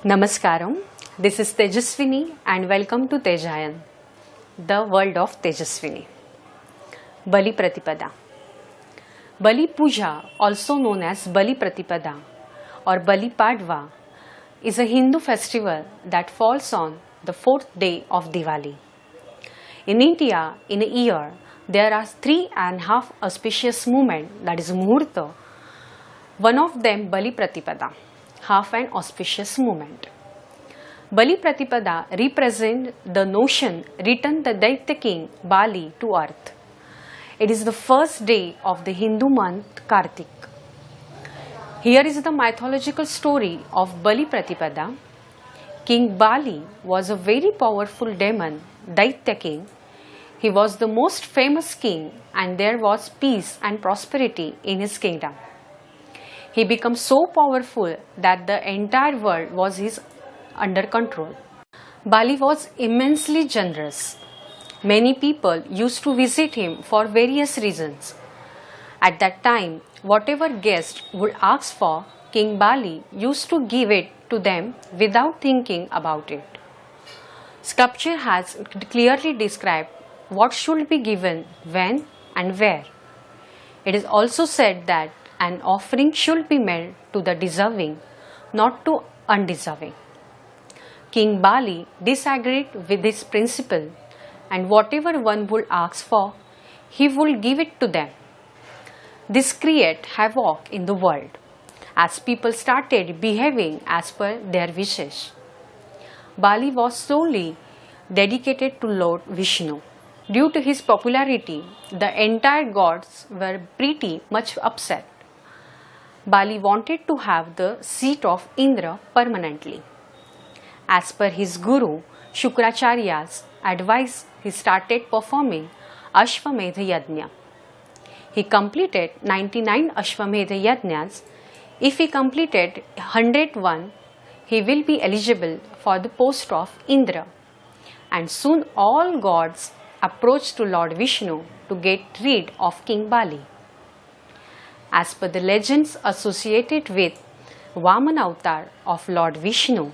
Namaskaram, this is Tejaswini and welcome to Tejayan, the world of Tejaswini. Bali Pratipada. Bali Puja, also known as Bali Pratipada or Bali Padwa, is a Hindu festival that falls on the fourth day of Diwali. In India, in a year, there are 3.5 auspicious movements, that is Muhurta. One of them, Bali Pratipada, half an auspicious movement. Bali Pratipada represents the notion return the Daitya king Bali to earth. It is the first day of the Hindu month Kartik. Here is the mythological story of Bali Pratipada. King Bali was a very powerful demon, Daitya king. He was the most famous king and there was peace and prosperity in his kingdom. He became so powerful that the entire world was his under control. Bali was immensely generous. Many people used to visit him for various reasons. At that time, whatever guest would ask for, King Bali used to give it to them without thinking about it. Scripture has clearly described what should be given, when and where. It is also said that an offering should be made to the deserving, not to undeserving. King Bali disagreed with this principle, and whatever one would ask for, he would give it to them. This created havoc in the world, as people started behaving as per their wishes. Bali was solely dedicated to Lord Vishnu. Due to his popularity, the entire gods were pretty much upset. Bali wanted to have the seat of Indra permanently. As per his guru Shukracharya's advice, he started performing Ashwamedha Yajna. He completed 99 Ashwamedha Yajnas. If he completed 101, he will be eligible for the post of Indra. And soon all gods approached to Lord Vishnu to get rid of King Bali. As per the legends associated with Vaman avatar of Lord Vishnu,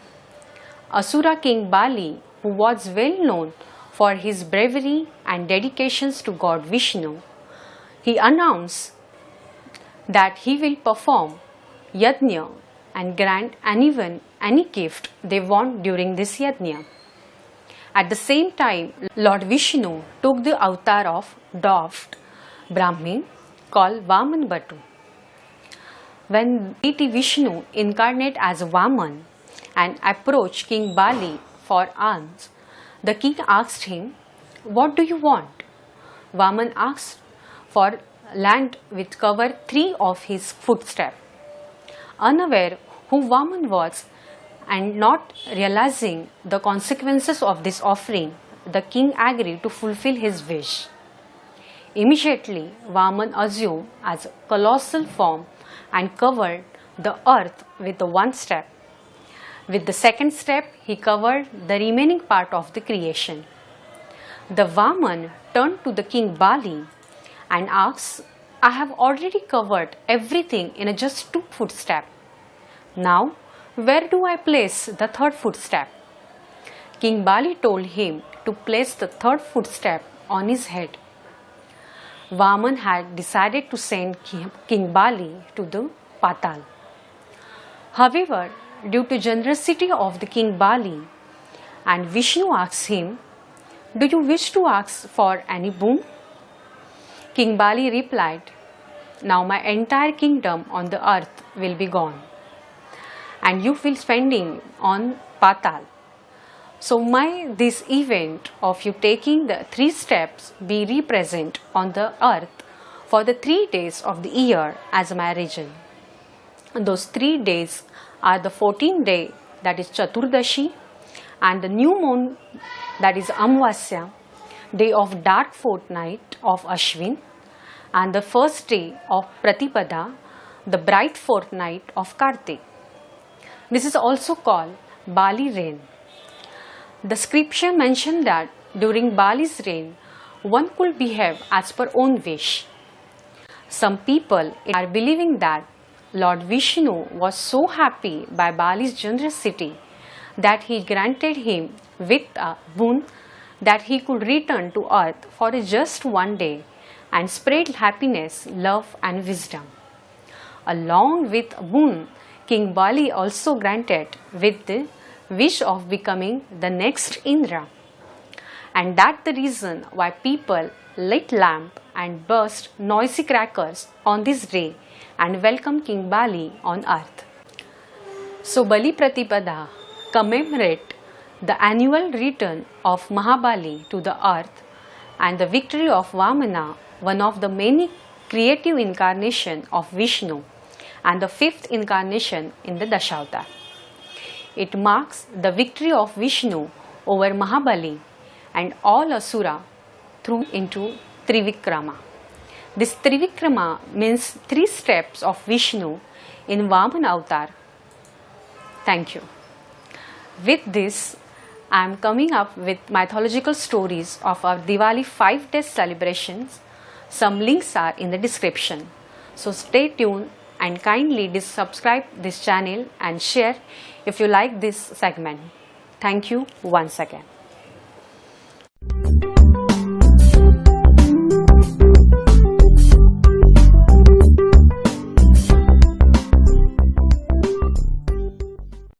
Asura king Bali, who was well known for his bravery and dedications to God Vishnu, he announced that he will perform yajna and grant anyone any gift they want during this yajna. At the same time, Lord Vishnu took the avatar of daft Brahmin called Vaman Batu. When deity Vishnu incarnate as Vaman and approached King Bali for alms, the king asked him, "What do you want?" Vaman asked for land which covered 3 of his footsteps. Unaware who Vaman was and not realizing the consequences of this offering, the king agreed to fulfill his wish. Immediately, Vaman assumed as a colossal form and covered the earth with the one step. With the second step, he covered the remaining part of the creation. The Vaman turned to the king Bali and asked, "I have already covered everything in just 2 footsteps. Now, where do I place the 3rd footstep?" King Bali told him to place the 3rd footstep on his head. Vaman had decided to send King Bali to the Patal. However, due to generosity of the King Bali, and Vishnu asked him, "Do you wish to ask for any boon?" King Bali replied, "Now my entire kingdom on the earth will be gone, and you will spending on Patal. So may this event of you taking the 3 steps be represent on the earth for the 3 days of the year as my region." And those 3 days are the 14th day, that is Chaturdashi, and the new moon, that is Amvasya, day of dark fortnight of Ashwin, and the first day of Pratipada, the bright fortnight of Kartik. This is also called Bali reign. The scripture mentioned that during Bali's reign, one could behave as per own wish. Some people are believing that Lord Vishnu was so happy by Bali's generosity that he granted him with a boon that he could return to earth for just one day and spread happiness, love, and wisdom. Along with a boon, King Bali also granted with the wish of becoming the next Indra. And that's the reason why people lit lamp and burst noisy crackers on this day and welcome King Bali on earth. So Bali Pratipada commemorate the annual return of Mahabali to the earth and the victory of Vamana, one of the many creative incarnations of Vishnu and the fifth incarnation in the Dashavatar. It marks the victory of Vishnu over Mahabali and all Asura through into Trivikrama. This Trivikrama means 3 steps of Vishnu in Vamana avatar. Thank you. With this, I am coming up with mythological stories of our Diwali 5 days celebrations. Some links are in the description. So stay tuned and kindly subscribe this channel and share if you like this segment. Thank you once again.